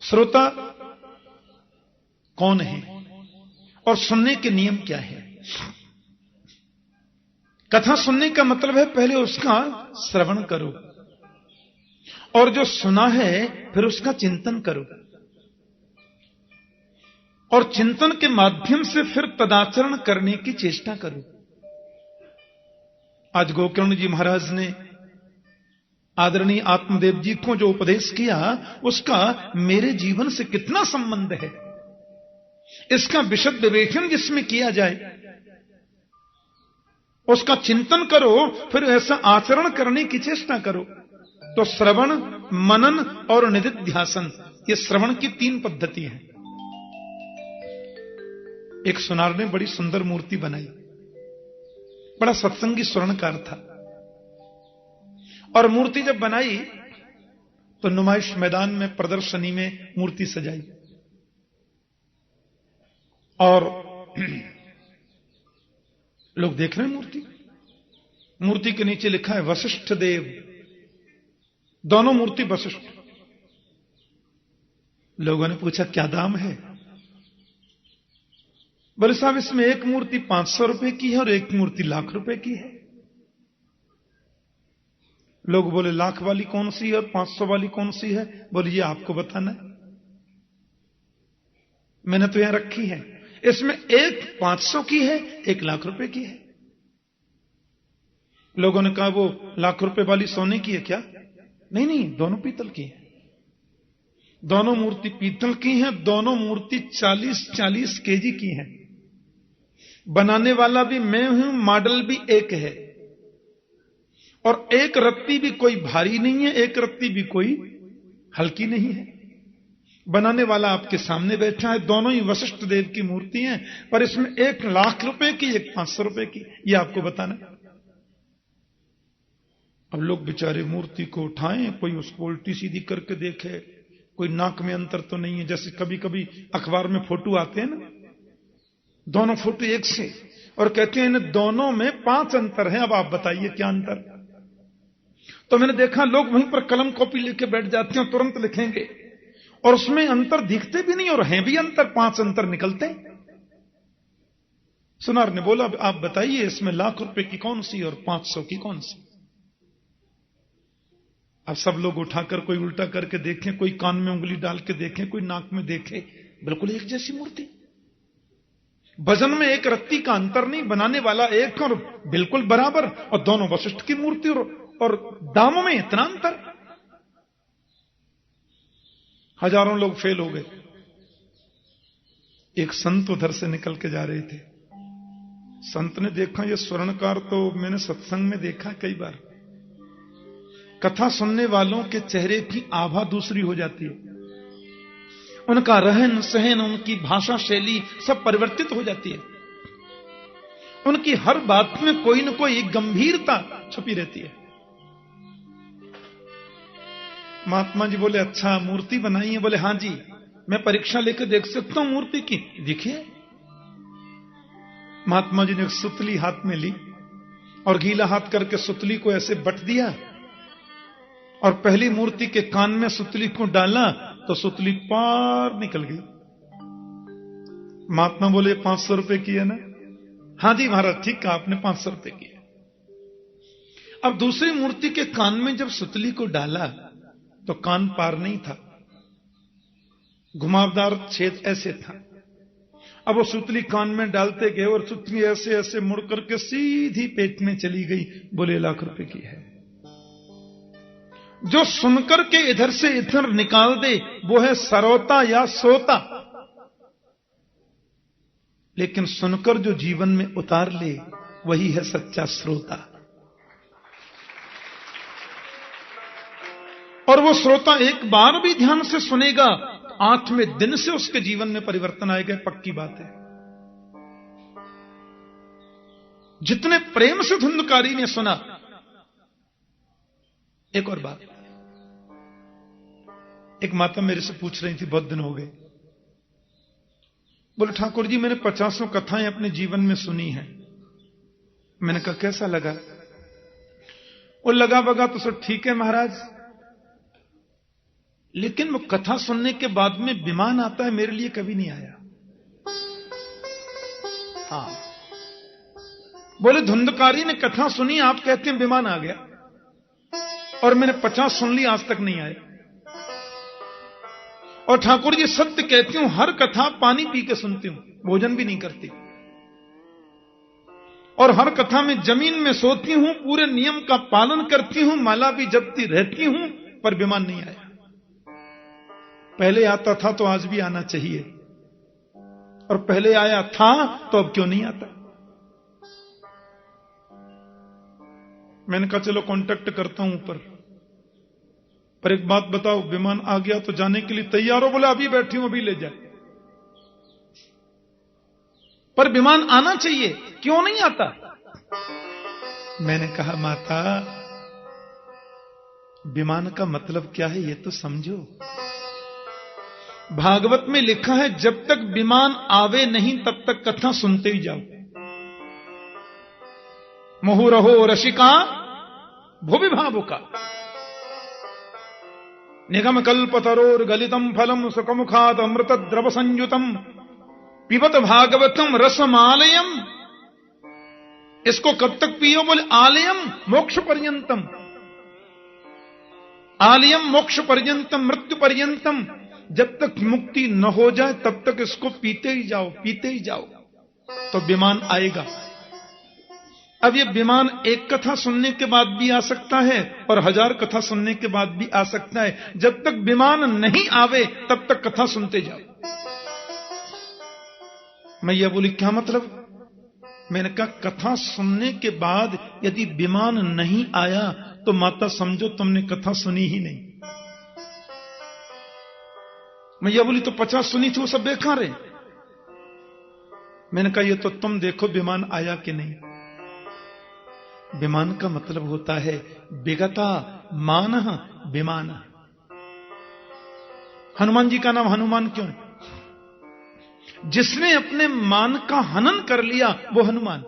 श्रोता कौन है और सुनने के नियम क्या है? कथा सुनने का मतलब है पहले उसका श्रवण करो और जो सुना है फिर उसका चिंतन करो और चिंतन के माध्यम से फिर तदाचरण करने की चेष्टा करो। आज गोकर्ण जी महाराज ने आदरणीय आत्मदेव जी को जो उपदेश किया उसका मेरे जीवन से कितना संबंध है, इसका विशद विवेचन जिसमें किया जाए, उसका चिंतन करो, फिर ऐसा आचरण करने की चेष्टा करो। तो श्रवण, मनन और निधिध्यासन, ये श्रवण की 3 पद्धति है। एक सुनार ने बड़ी सुंदर मूर्ति बनाई, बड़ा सत्संगी स्वर्णकार था, और मूर्ति जब बनाई तो नुमाइश मैदान में प्रदर्शनी में मूर्ति सजाई और लोग देख रहे हैं मूर्ति के नीचे लिखा है वशिष्ठ देव, दोनों मूर्ति वशिष्ठ। लोगों ने पूछा क्या दाम है? बोले साहब इसमें एक मूर्ति 500 रुपए की है और एक मूर्ति लाख रुपए की है। लोग बोले लाख वाली कौन सी है और 500 वाली कौन सी है? बोले ये आपको बताना है, मैंने तो यहां रखी है। इसमें एक 500 की है, एक लाख रुपए की है। लोगों ने कहा वो लाख रुपए वाली सोने की है क्या? नहीं, दोनों पीतल की है। दोनों मूर्ति पीतल की हैं, दोनों मूर्ति 40-40 केजी की हैं। बनाने वाला भी मैं हूं, मॉडल भी एक है, और एक रत्ती भी कोई भारी नहीं है, एक रत्ती भी कोई हल्की नहीं है। बनाने वाला आपके सामने बैठा है, दोनों ही वशिष्ठ देव की मूर्ति हैं, पर इसमें एक लाख रुपए की, एक 500 रुपए की, ये आपको बताना। अब लोग बेचारे मूर्ति को उठाएं, कोई उसको उल्टी सीधी करके देखे, कोई नाक में अंतर तो नहीं है। जैसे कभी कभी अखबार में फोटो आते हैं ना, दोनों फोटो एक से, और कहते हैं इन दोनों में 5 अंतर है, अब आप बताइए क्या अंतर। तो मैंने देखा लोग वहीं पर कलम कॉपी लेके बैठ जाते हैं, तुरंत लिखेंगे, और उसमें अंतर दिखते भी नहीं और हैं भी अंतर, 5 अंतर निकलते हैं। सुनार ने बोला आप बताइए इसमें लाख रुपए की कौन सी और 500 की कौन सी? अब सब लोग उठाकर कोई उल्टा करके देखें, कोई कान में उंगली डाल के देखें, कोई नाक में देखे, बिल्कुल एक जैसी मूर्ति। वजन में एक रत्ती का अंतर नहीं, बनाने वाला एक और बिल्कुल बराबर, और दोनों वशिष्ठ की मूर्ति, और दामों में इतना अंतर। हजारों लोग फेल हो गए। एक संत उधर से निकल के जा रहे थे। संत ने देखा ये स्वर्णकार तो मैंने सत्संग में देखा कई बार। कथा सुनने वालों के चेहरे की आभा दूसरी हो जाती है, उनका रहन सहन, उनकी भाषा शैली सब परिवर्तित हो जाती है। उनकी हर बात में कोई न कोई गंभीरता छुपी रहती है। महात्मा जी बोले अच्छा मूर्ति बनाई है? बोले हां जी, मैं परीक्षा लेकर देख सकता हूं मूर्ति की? देखिए। महात्मा जी ने एक सुतली हाथ में ली और गीला हाथ करके सुतली को ऐसे बट दिया, और पहली मूर्ति के कान में सुतली को डाला तो सुतली पार निकल गई। महात्मा बोले 500 रुपए की है ना? हां जी महाराज, ठीक कहा आपने, 500 रुपए की है। अब दूसरी मूर्ति के कान में जब सुतली को डाला तो कान पार नहीं था, घुमावदार छेद ऐसे था। अब वो सुतली कान में डालते गए और सुतली ऐसे ऐसे मुड़ करके सीधी पेट में चली गई। बोले लाख रुपए की है। जो सुनकर के इधर से इधर निकाल दे वो है सरोता या सोता, लेकिन सुनकर जो जीवन में उतार ले वही है सच्चा श्रोता। और वो श्रोता एक बार भी ध्यान से सुनेगा, 8वें दिन से उसके जीवन में परिवर्तन आएगा, पक्की बात है। जितने प्रेम से धुंधकारी ने सुना। एक और बात, एक माता मेरे से पूछ रही थी, बहुत दिन हो गए, बोले ठाकुर जी मैंने 50 कथाएं अपने जीवन में सुनी हैं। मैंने कहा कैसा लगा? वो लगा बगा तो सब ठीक है महाराज, लेकिन वो कथा सुनने के बाद में विमान आता है, मेरे लिए कभी नहीं आया। हाँ, बोले धुंधकारी ने कथा सुनी, आप कहते हैं विमान आ गया, और मैंने 50 सुन ली, आज तक नहीं आया। और ठाकुर जी सत्य कहती हूं, हर कथा पानी पी के सुनती हूं, भोजन भी नहीं करती, और हर कथा में जमीन में सोती हूं, पूरे नियम का पालन करती हूं, माला भी जपती रहती हूं, पर विमान नहीं आया। पहले आता था तो आज भी आना चाहिए, और पहले आया था तो अब क्यों नहीं आता। मैंने कहा चलो कांटेक्ट करता हूं ऊपर, पर एक बात बताओ, विमान आ गया तो जाने के लिए तैयार हो? बोले अभी बैठी हूं, अभी ले जाए। पर विमान आना चाहिए, क्यों नहीं आता? मैंने कहा माता, विमान का मतलब क्या है ये तो समझो। भागवत में लिखा है, जब तक विमान आवे नहीं तब तक कथा सुनते ही जाओ। मुहुरहो रसिका भुवि भावुका निगम कल्पतरोर गलितम फलम सुखमुखाद अमृत द्रव संयुतम पिबत भागवतम रसमालयम। इसको कब तक पियो? बोले आलयम मोक्ष पर्यंतम, आलयम मोक्ष पर्यंतम, मृत्यु पर्यंतम। जब तक मुक्ति न हो जाए तब तक इसको पीते ही जाओ, पीते ही जाओ, तो विमान आएगा। अब ये विमान एक कथा सुनने के बाद भी आ सकता है और 1000 कथा सुनने के बाद भी आ सकता है। जब तक विमान नहीं आवे तब तक कथा सुनते जाओ। मैया बोली क्या मतलब? मैंने कहा कथा सुनने के बाद यदि विमान नहीं आया तो माता समझो तुमने कथा सुनी ही नहीं। मैया बोली तो 50 सुनी थी वो सब बेकार है। मैंने कहा ये तो तुम देखो विमान आया कि नहीं। विमान का मतलब होता है विगता मान विमान। हनुमान जी का नाम हनुमान क्यों? जिसने अपने मान का हनन कर लिया वो हनुमान,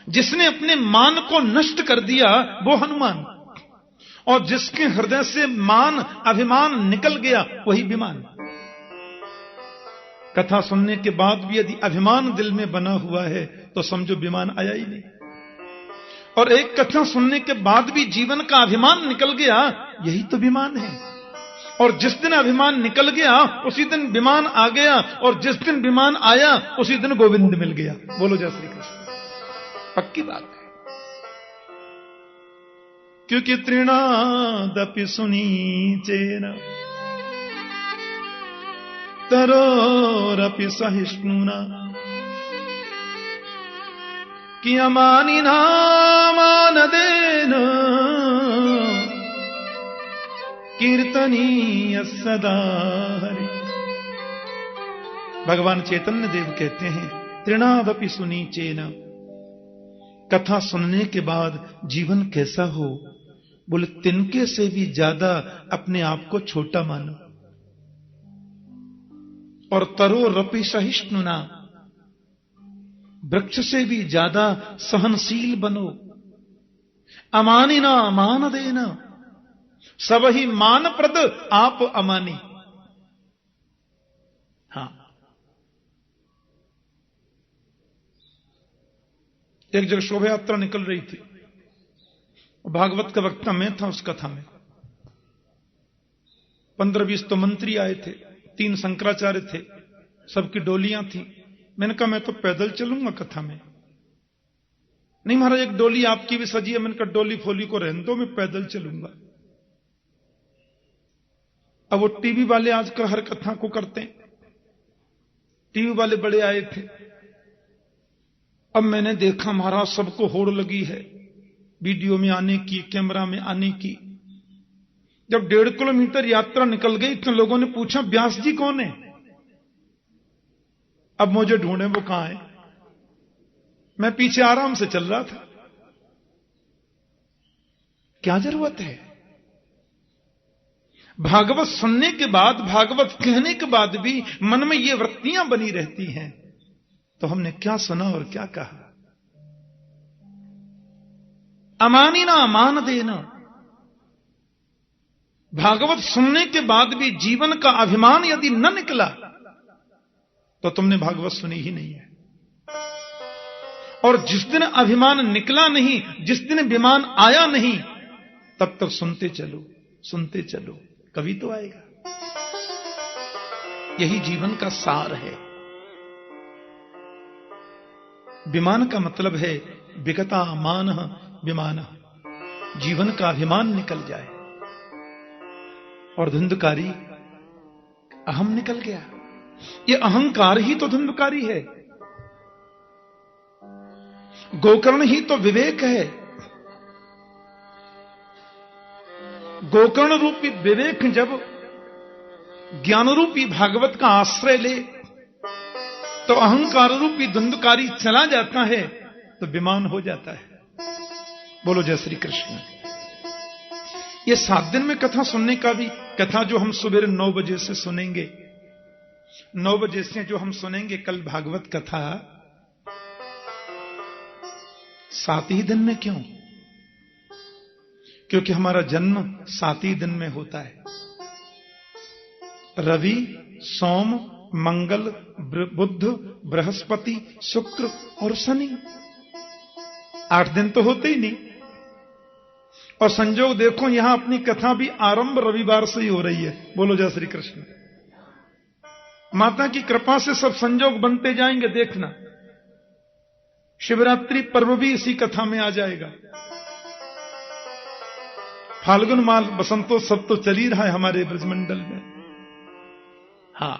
जिसने अपने मान को नष्ट कर दिया वो हनुमान, और जिसके हृदय से मान अभिमान निकल गया वही विमान। कथा सुनने के बाद भी यदि अभिमान दिल में बना हुआ है तो समझो विमान आया ही नहीं। और एक कथा सुनने के बाद भी जीवन का अभिमान निकल गया, यही तो विमान है। और जिस दिन अभिमान निकल गया उसी दिन विमान आ गया, और जिस दिन विमान आया उसी दिन गोविंद मिल गया। बोलो जय श्री कृष्ण। पक्की बात है, क्योंकि तृणादपि सुनीचेन तरोरपि सहिष्णुना कि अमानिना मानदेन कीर्तनीय सदा हरि। भगवान चैतन्य देव कहते हैं तृणादपि सुनीचेन, कथा सुनने के बाद जीवन कैसा हो? बोले तिनके से भी ज्यादा अपने आप को छोटा मानो, और तरो रपि सहिष्णुना, वृक्ष से भी ज्यादा सहनशील बनो। अमानिना मान देना, सब ही मान प्रद आप अमानी। हां, एक जगह शोभा यात्रा निकल रही थी, भागवत का वक्ता मैं था उस कथा में। 15-20 तो मंत्री आए थे, 3 शंकराचार्य थे, सबकी डोलियां थी। मैंने कहा मैं तो पैदल चलूंगा कथा में। नहीं महाराज एक डोली आपकी भी सजी है। मैंने कहा डोली फोली को रहने दो, मैं पैदल चलूंगा। अब वो टीवी वाले आजकल हर कथा को करते हैं, टीवी वाले बड़े आए थे। अब मैंने देखा महाराज सबको होड़ लगी है वीडियो में आने की, कैमरा में आने की। जब 1.5 किलोमीटर यात्रा निकल गई तो लोगों ने पूछा व्यास जी कौन है? अब मुझे ढूंढे वो कहां है। मैं पीछे आराम से चल रहा था। क्या जरूरत है? भागवत सुनने के बाद, भागवत कहने के बाद भी मन में ये वृत्तियां बनी रहती हैं, तो हमने क्या सुना और क्या कहा? अमानिना मान देना, भागवत सुनने के बाद भी जीवन का अभिमान यदि न निकला तो तुमने भागवत सुनी ही नहीं है। और जिस दिन अभिमान निकला नहीं, जिस दिन विमान आया नहीं, तब तक सुनते चलो, कभी तो आएगा। यही जीवन का सार है। विमान का मतलब है विगता मान विमान, जीवन का अभिमान निकल जाए और धुंधकारी अहम निकल गया। ये अहंकार ही तो धुंधकारी है। गोकर्ण ही तो विवेक है। गोकर्ण रूपी विवेक जब ज्ञान रूपी भागवत का आश्रय ले तो अहंकार रूपी धुंधकारी चला जाता है, तो विमान हो जाता है। बोलो जय श्री कृष्ण। ये 7 दिन में कथा सुनने का भी, कथा जो हम सुबह 9 बजे से सुनेंगे, 9 बजे से जो हम सुनेंगे कल भागवत कथा, 7 ही दिन में क्यों? क्योंकि हमारा जन्म 7 ही दिन में होता है। रवि, सोम, मंगल, बुध, बृहस्पति, शुक्र और शनि, 8 दिन तो होते ही नहीं। और संजोग देखो, यहां अपनी कथा भी आरंभ रविवार से ही हो रही है। बोलो जय श्री कृष्ण। माता की कृपा से सब संजोग बनते जाएंगे, देखना। शिवरात्रि पर्व भी इसी कथा में आ जाएगा। फाल्गुन माल बसंतोत्सव तो चल ही रहा है हमारे ब्रजमंडल में। हां,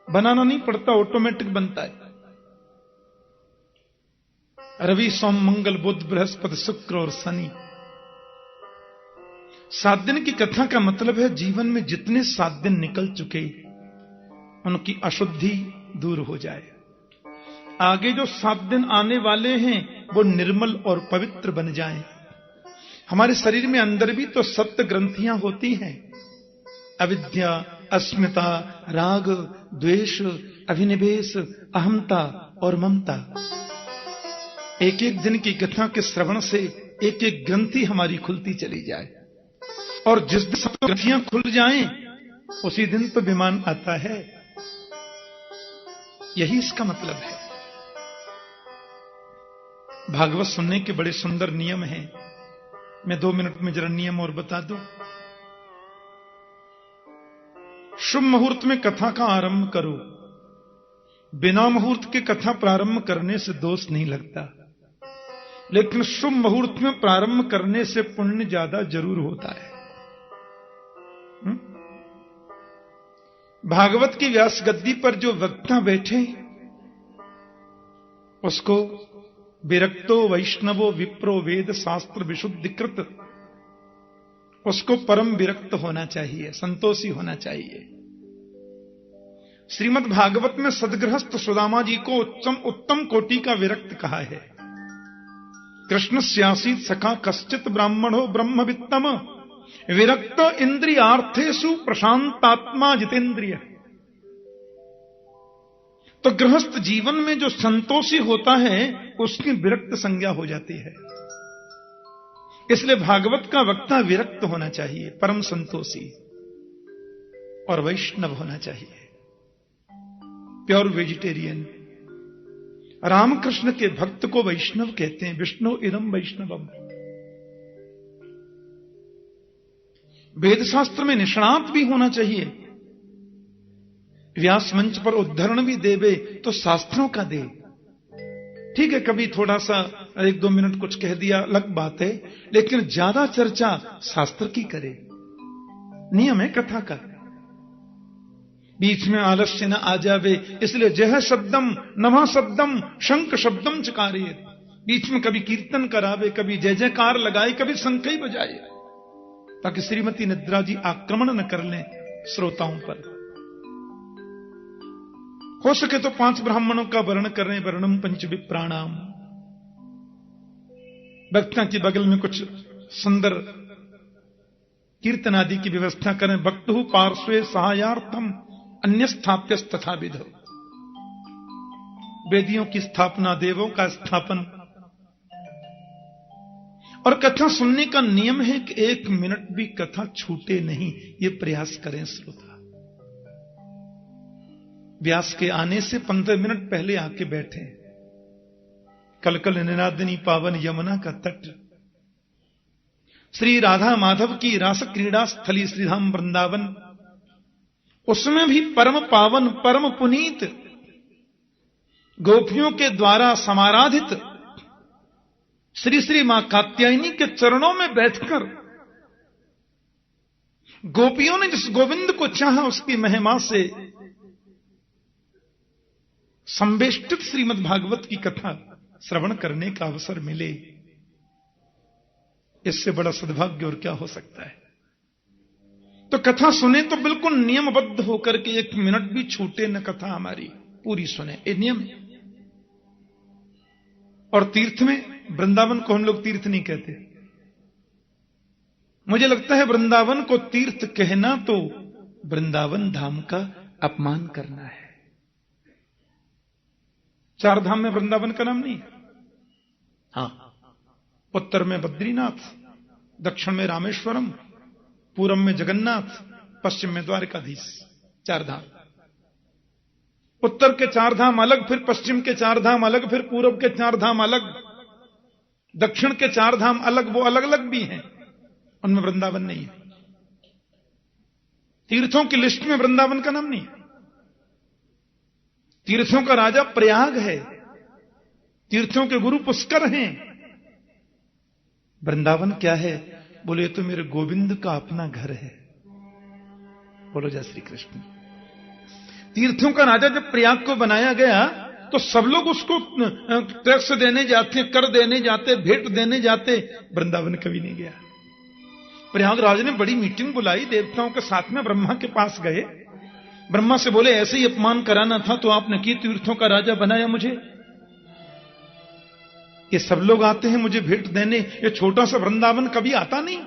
बनाना नहीं पड़ता, ऑटोमेटिक बनता है। रवि, सोम, मंगल, बुध, बृहस्पति, शुक्र और शनि। 7 दिन की कथा का मतलब है जीवन में जितने 7 दिन निकल चुके उनकी अशुद्धि दूर हो जाए। आगे जो 7 दिन आने वाले हैं वो निर्मल और पवित्र बन जाएं। हमारे शरीर में अंदर भी तो 7 ग्रंथियां होती हैं। अविद्या, अस्मिता, राग, द्वेष, अभिनिवेश, अहमता और ममता। एक एक दिन की कथा के श्रवण से एक एक ग्रंथि हमारी खुलती चली जाए। और जिस दिन 7 ग्रंथियां खुल जाएं उसी दिन तो विमान आता है। यही इसका मतलब है। भागवत सुनने के बड़े सुंदर नियम हैं। मैं 2 मिनट में जरा नियम और बता दूं। शुभ मुहूर्त में कथा का आरंभ करो। बिना मुहूर्त के कथा प्रारंभ करने से दोष नहीं लगता, लेकिन शुभ मुहूर्त में प्रारंभ करने से पुण्य ज्यादा जरूर होता है। भागवत की व्यास गद्दी पर जो वक्ता बैठे उसको विरक्तो वैष्णवो विप्रो वेद शास्त्र विशुद्धिकृत, उसको परम विरक्त होना चाहिए, संतोषी होना चाहिए। श्रीमद् भागवत में सदगृहस्थ सुदामा जी को उत्तम कोटि का विरक्त कहा है। कृष्ण स्यासीत सखा कश्चित ब्राह्मणो ब्रह्मवित्तम विरक्त इंद्रियार्थेषु प्रशांतात्मा जितेंद्रिय। तो गृहस्थ जीवन में जो संतोषी होता है उसकी विरक्त संज्ञा हो जाती है। इसलिए भागवत का वक्ता विरक्त होना चाहिए, परम संतोषी और वैष्णव होना चाहिए, प्योर वेजिटेरियन। रामकृष्ण के भक्त को वैष्णव कहते हैं। विष्णु इदम वैष्णवम। वेद शास्त्र में निष्णात भी होना चाहिए। व्यास मंच पर उद्धरण भी देवे तो शास्त्रों का दे। ठीक है, कभी थोड़ा सा 1-2 मिनट कुछ कह दिया, अलग बात है, लेकिन ज्यादा चर्चा शास्त्र की करे। नियम है कथा का। बीच में आलस्य न आ जावे, इसलिए जय शब्दम नमः शब्दम शंख शब्दम चकारिए। बीच में कभी कीर्तन करावे, कभी जय जयकार लगाए, कभी शंख ही बजाए, ताकि श्रीमती निद्रा जी आक्रमण न कर लें श्रोताओं पर। हो सके तो 5 ब्राह्मणों का वर्ण करें, वर्णम पंच विप्राणाम। वक्ता के बगल में कुछ सुंदर कीर्तन आदि की व्यवस्था करें। भक्तु पार्श्वे सहायार्थम अन्य स्थाप्य तथा विध। वेदियों की स्थापना, देवों का स्थापन और कथा सुनने का नियम है कि 1 मिनट भी कथा छूटे नहीं, ये प्रयास करें श्रोता। व्यास के आने से 15 मिनट पहले आके बैठे। कल कल निनादिनी पावन यमुना का तट, श्री राधा माधव की रास क्रीड़ा स्थली श्रीधाम वृंदावन, उसमें भी परम पावन परम पुनीत गोपियों के द्वारा समाराधित श्री श्री मां कात्यायनी के चरणों में बैठकर गोपियों ने जिस गोविंद को चाहा उसकी महिमा से संवेष्टित श्रीमद् भागवत की कथा श्रवण करने का अवसर मिले, इससे बड़ा सद्भाग्य और क्या हो सकता है। तो कथा सुने तो बिल्कुल नियमबद्ध होकर के 1 मिनट भी छूटे न, कथा हमारी पूरी सुने, ये नियम है। और तीर्थ में, वृंदावन को हम लोग तीर्थ नहीं कहते। मुझे लगता है वृंदावन को तीर्थ कहना तो वृंदावन धाम का अपमान करना है। 4 धाम में वृंदावन का नाम नहीं है। हां, उत्तर में बद्रीनाथ, दक्षिण में रामेश्वरम, पूरब में जगन्नाथ, पश्चिम में द्वारकाधीश, 4 धाम। उत्तर के 4 धाम अलग, फिर पश्चिम के 4 धाम अलग, फिर पूरब के 4 धाम अलग, दक्षिण के 4 धाम अलग, वो अलग अलग भी हैं, उनमें वृंदावन नहीं है। तीर्थों की लिस्ट में वृंदावन का नाम नहीं है। तीर्थों का राजा प्रयाग है, तीर्थों के गुरु पुष्कर हैं। वृंदावन क्या है? बोले तो मेरे गोविंद का अपना घर है। बोलो जय श्री कृष्ण। तीर्थों का राजा जब प्रयाग को बनाया गया तो सब लोग उसको टैक्स देने जाते, कर देने जाते, भेंट देने जाते, वृंदावन कभी नहीं गया। प्रयागराज ने बड़ी मीटिंग बुलाई, देवताओं के साथ में ब्रह्मा के पास गए। ब्रह्मा से बोले ऐसे ही अपमान कराना था तो आपने की, तीर्थों का राजा बनाया मुझे। ये सब लोग आते हैं मुझे भेंट देने, ये छोटा सा वृंदावन कभी आता नहीं।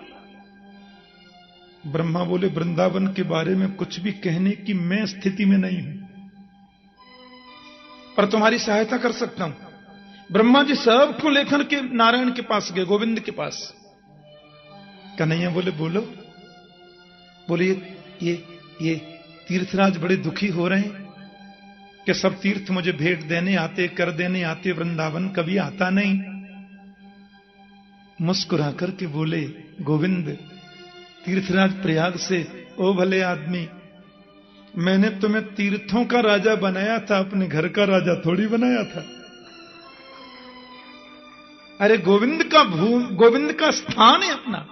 ब्रह्मा बोले वृंदावन के बारे में कुछ भी कहने की मैं स्थिति में नहीं हूं, पर तुम्हारी सहायता कर सकता हूं। ब्रह्मा जी सबको लेकर के नारायण के पास गए, गोविंद के पास। कन्हैया बोले बोलो। बोले ये तीर्थराज बड़े दुखी हो रहे हैं कि सब तीर्थ मुझे भेंट देने आते, कर देने आते, वृंदावन कभी आता नहीं। मुस्कुरा करके बोले गोविंद, तीर्थराज प्रयाग से, ओ भले आदमी, मैंने तुम्हें तीर्थों का राजा बनाया था, अपने घर का राजा थोड़ी बनाया था। अरे गोविंद का स्थान है अपना।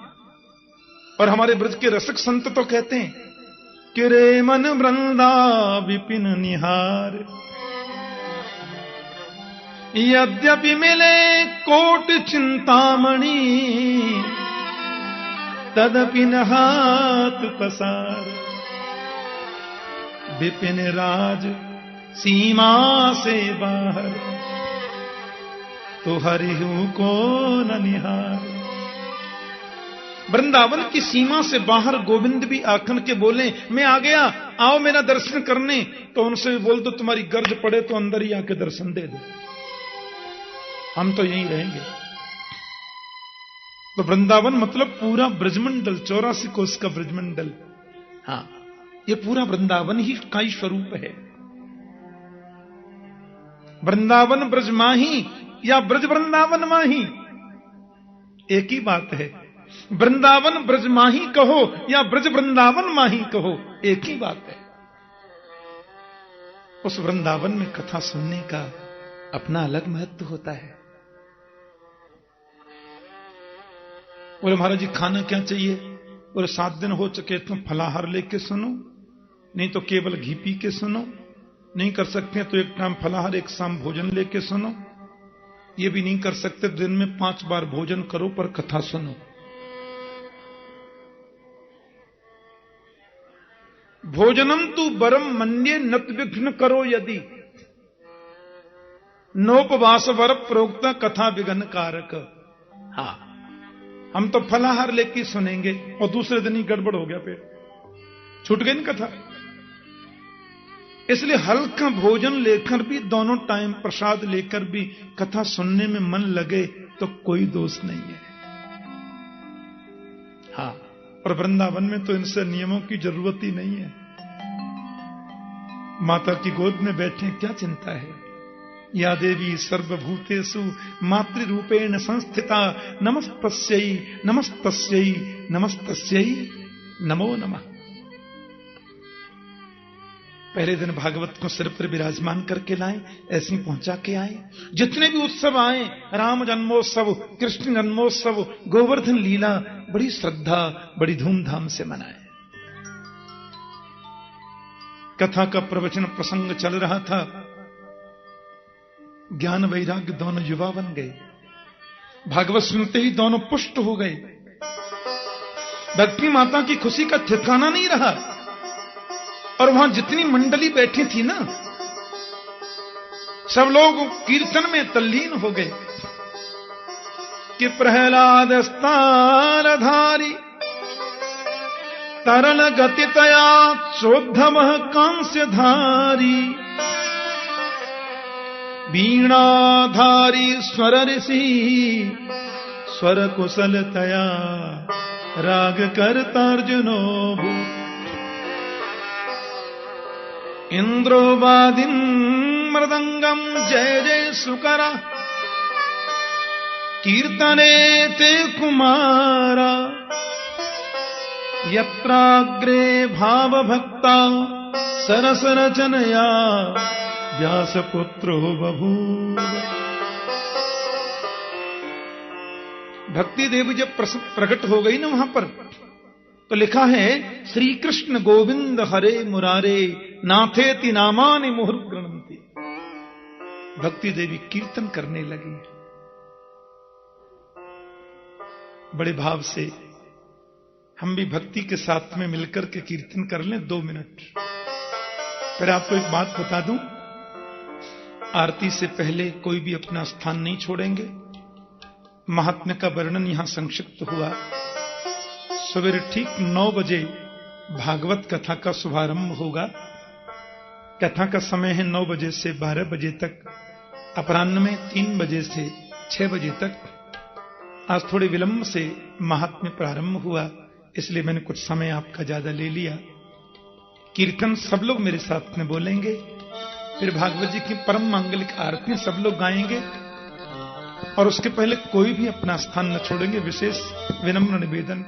और हमारे ब्रज के रसिक संत तो कहते हैं कि रे मन वृंदा विपिन निहार, यद्यपि मिले कोट चिंतामणि, तदपि न हाथ पसार। विपिन राज सीमा से बाहर, तो हरिहु को न निहार। वृंदावन की सीमा से बाहर गोविंद भी आखन के बोले मैं आ गया, आओ मेरा दर्शन करने। तो उनसे बोल दो तुम्हारी गर्ज पड़े तो अंदर ही आके दर्शन दे दो, हम तो यहीं रहेंगे। तो वृंदावन मतलब पूरा ब्रजमंडल, 84 कोस का ब्रजमंडल। हां, ये पूरा वृंदावन ही का ही स्वरूप है। वृंदावन ब्रज माही या ब्रज वृंदावन माही, एक ही बात है। वृंदावन ब्रज माही कहो या ब्रज वृंदावन माही कहो, एक ही बात है। उस वृंदावन में कथा सुनने का अपना अलग महत्व होता है। बोले महाराज जी खाना क्या चाहिए? बोले 7 दिन हो चुके तुम फलाहार लेके सुनो, नहीं तो केवल घी पी के सुनो, नहीं कर सकते तो एक टाइम फलाहार एक शाम भोजन लेके सुनो, ये भी नहीं कर सकते दिन में 5 बार भोजन करो पर कथा सुनो। भोजनम तू बरम मन्ये नत विघ्न करो यदि, नोपवास वर प्रोक्ता कथा विघ्न कारक। हाँ, हम तो फलाहार लेके सुनेंगे और दूसरे दिन ही गड़बड़ हो गया, पेट छूट गई ना कथा। इसलिए हल्का भोजन लेकर भी, दोनों टाइम प्रसाद लेकर भी कथा सुनने में मन लगे तो कोई दोष नहीं है। हाँ, और वृंदावन में तो इनसे नियमों की जरूरत ही नहीं है। माता की गोद में बैठे, क्या चिंता है। या देवी सर्वभूतेषु मातृरूपेण संस्थिता नमस्तस्यै नमस्तस्यै नमस्तस्यै नमो नमः। पहले दिन भागवत को सिर पर विराजमान करके लाए, ऐसे ही पहुंचा के आए। जितने भी उत्सव आए, राम जन्मोत्सव, कृष्ण जन्मोत्सव, गोवर्धन लीला, बड़ी श्रद्धा बड़ी धूमधाम से मनाए। कथा का प्रवचन प्रसंग चल रहा था। ज्ञान वैराग्य दोनों युवा बन गए। भागवत सुनते ही दोनों पुष्ट हो गए। भक्ति माता की खुशी का ठिकाना नहीं रहा। और वहां जितनी मंडली बैठी थी ना, सब लोग कीर्तन में तल्लीन हो गए कि प्रहलाद स्थानधारी तरल गतितया चोद्धव कांस्य धारी वीणाधारी स्वर ऋषि स्वर कुशलतया राग करतार्जुनो भू इंद्रोवादिं मृदंगम जय जय सुकरा कीर्तने ते कुमारा यत्राग्रे भाव भक्ता सरस रचनया व्यासपुत्रो बभूव। भक्ति देवी जब प्रकट हो गई ना वहां पर, तो लिखा है श्री कृष्ण गोविंद हरे मुरारे नाथेति नामानि मुहुर्गृणन्ति। भक्ति देवी कीर्तन करने लगी बड़े भाव से। हम भी भक्ति के साथ में मिलकर के कीर्तन कर लें 2 मिनट। फिर आपको एक बात बता दूं, आरती से पहले कोई भी अपना स्थान नहीं छोड़ेंगे। महात्म्य का वर्णन यहां संक्षिप्त हुआ। सवेरे ठीक 9 बजे भागवत कथा का शुभारंभ होगा। कथा का समय है 9 बजे से 12 बजे तक, अपराह्न में 3 बजे से 6 बजे तक। आज थोड़े विलंब से महात्म्य प्रारंभ हुआ, इसलिए मैंने कुछ समय आपका ज्यादा ले लिया। कीर्तन सब लोग मेरे साथ में बोलेंगे, फिर भागवत जी की परम मांगलिक आरती सब लोग गाएंगे, और उसके पहले कोई भी अपना स्थान न छोड़ेंगे। विशेष विनम्र निवेदन।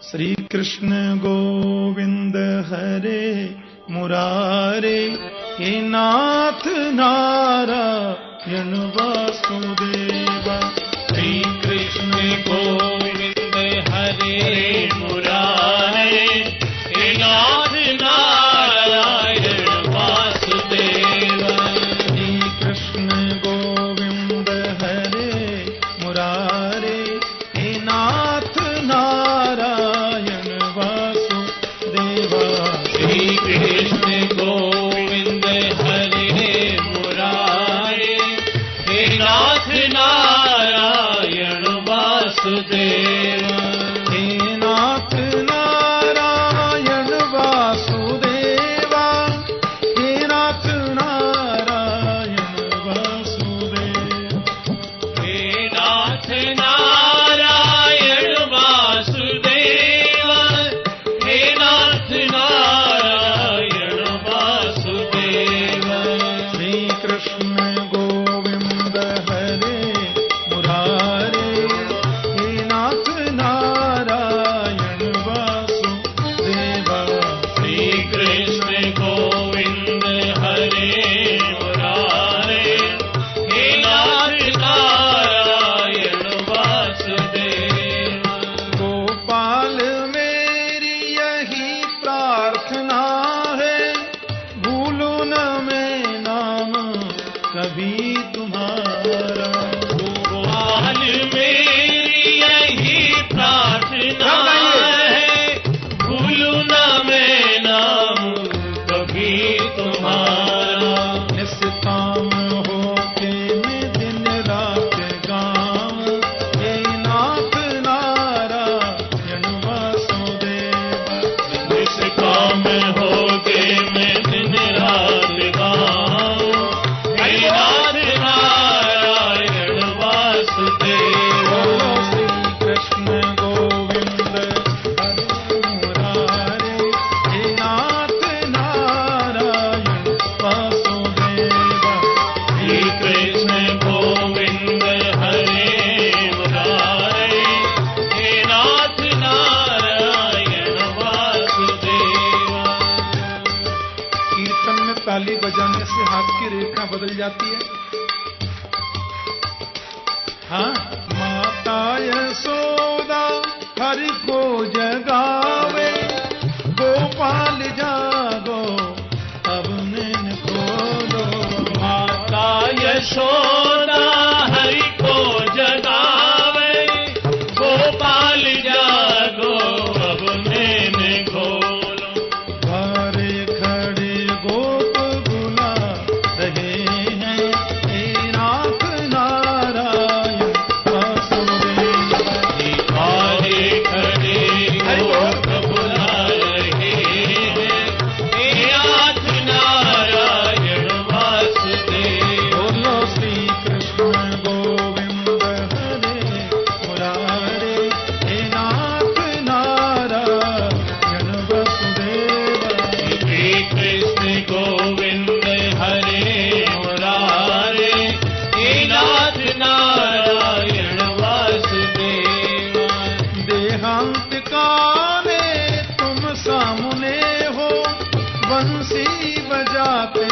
श्री कृष्ण गोविंद हरे मुरारे हे नाथ नारायण वासुदेवा। श्री कृष्ण गोविंद हरे मुरारे हे नाथ नारायण वासुदेवा। श्री कृष्ण गोविंद हरे मुरारे हे नाथ नारायण वासुदेवा। श्री कृष्ण गोविंद हरे मुरारे हे नाथ नारायण वासुदेवा। हे नाथ नारायण वासुदेवा। हे नाथ नारायण वासुदेवा। हे नाथ नारायण वासुदेवा। हे नाथ नारायण वासुदेवा। श्री कृष्ण गोविंद हरे मुरारे हे नाथ नारायण वासुदेवा। श्री कृष्ण गोविंद हरे मुरारे हे नाथ नारायण वासुदेवा। गोपाल मेरी यही प्रार्थना है, भूलू न मैं नाम कभी तुम्हारा। गोपाल मेरी यही प्रार्थना है, भूलू न मैं नाम कभी तुम्हारा। निस्ताम होके मैं दिन रात गाऊं, हे नाथ नारायण वासुदेवा। इस काम हो गए मैं दिन रात गाऊं, हे नाथ नारायण वासुदेवा। श्री ताली बजाने से हाथ की रेखा बदल जाती है। हाँ, माता यशोदा हरि को जगावे, गोपाल जागो अब नैन खोलो। माता यशोदा हरि को जगावे, गोपाल जागो अब नैन खोलो। घरे खड़े गोप बुला रहे हैं, हे नाथ नारायण वासुदेव। घरे खड़े गोप बुला रहे हैं, हे नाथ नारायण वासुदेव। बोलो श्री कृष्ण गोविंद हरे मुरारे, हे नाथ नारायण वसुदेव। श्री कृष्ण गोविंद हरे मुरारे, हे नाथ नारायण वासुदेव। देहांत काले तुम सामने हो, बंसी बजाते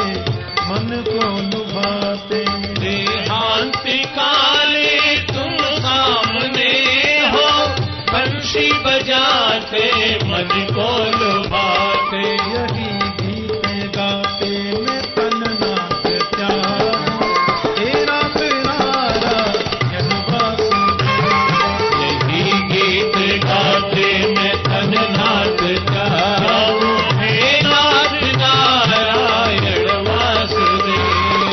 मन को लुभाते। देहांत काले तुम सामने हो, बंशी बजाते मन को लुभाते। यही गीत गाते मैं तन नाथ त्यागूं, हे नाथ नारायण वासुदेव। यही गीत गाते मैं तन नाथ त्यागूं, हे नाथ नारायण वासुदेव।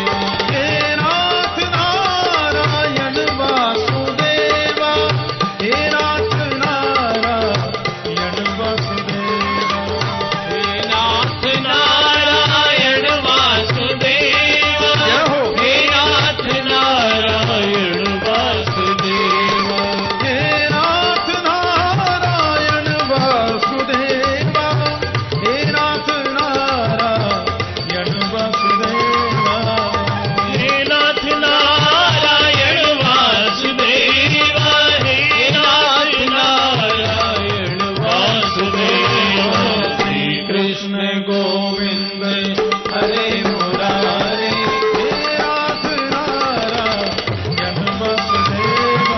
हे नाथ नारायण वासुदेव, हे नाथ नारायण वासुदेव। हे नाथ नारायण वासुदेव, जय हो। हे नाथ नारायण वासुदेव। हे नाथ नारायण वासुदेव, हे नाथ नारायण वासुदेव। हे नाथ नारायण वासुदेव, हे नाथ नारायण वासुदेव। श्री कृष्ण गोविंद हरे मुरारे, हे नाथ नारायण वसुदेव।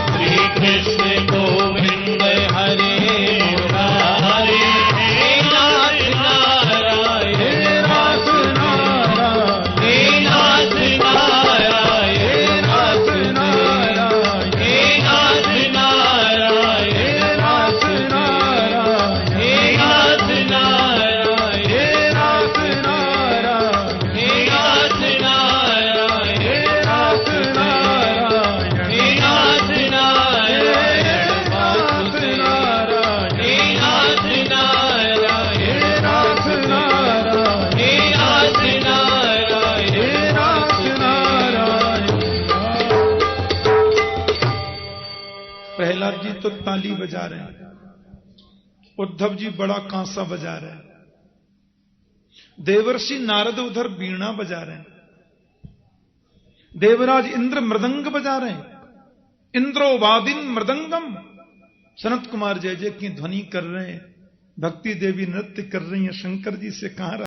श्री कृष्ण गोविंद हरे मुरारे, हे नाथ नारायण हे नाथ नारायण, हे नाथ नारायण, हे नाथ नारायण, हे नाथ नारायण, हे नाथ नारायण, हे नाथ नारायण, हे नाथ नारायण, हे नाथ नारायण, हे नाथ नारायण, हे नाथ नारायण वासुदेव। हे नाथ नारायण, हे नाथ नारायण, हे नाथ नारायण, हे नाथ नारायण। प्रहलाद जी तो ताली बजा रहे हैं, उद्धव जी बड़ा कांसा बजा रहे हैं, देवर्षि नारद उधर वीणा बजा रहे हैं, देवराज इंद्र मृदंग बजा रहे हैं, इंद्रो वादिन मृदंगम। सनत कुमार जय जय की ध्वनि कर रहे हैं, भक्ति देवी नृत्य कर रही हैं, शंकर जी से कहां